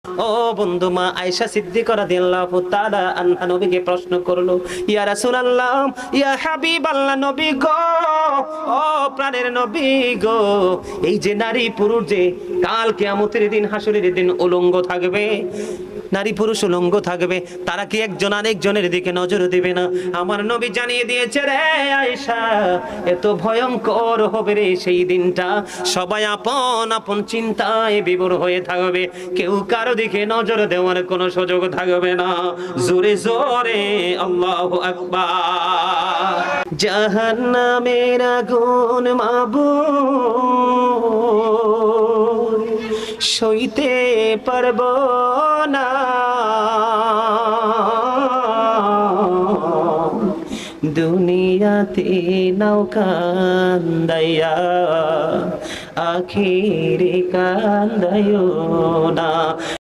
ও বন্ধু, মা আয়েশা সিদ্দিকা রাদিয়াল্লাহু তাআলা আনহা নবীকে প্রশ্ন করলো, ইয়া রাসূলুল্লাহ, ইয়া হাবিবাল্লাহ, নবী গো, ও প্রাণের নবী গো, এই যে নারী পুরুষ যে কাল কিয়ামতের দিন, হাসরের দিন উলঙ্গ থাকবে, নারী পুরুষ উলঙ্গ থাকবে, তারা কি একজন আরেকজনের দিকে নজর দিবে না? আমার নবী জানিয়ে দিয়েছে, রে আয়েশা, এত ভয়ঙ্কর হবে রে সেই দিনটা, সবাই আপন আপন চিন্তায় বিভোর হয়ে থাকবে, কেউ কারো দিকে নজর দেওয়ার কোনো সুযোগ থাকবে না। জোরে জোরে আল্লাহু আকবার। জাহান্নামের আগুন মাবুদ সইতে পারবো না, দুনিয়াতে নৌকা কান্দাইয়া আখিরে কান্দাইও না।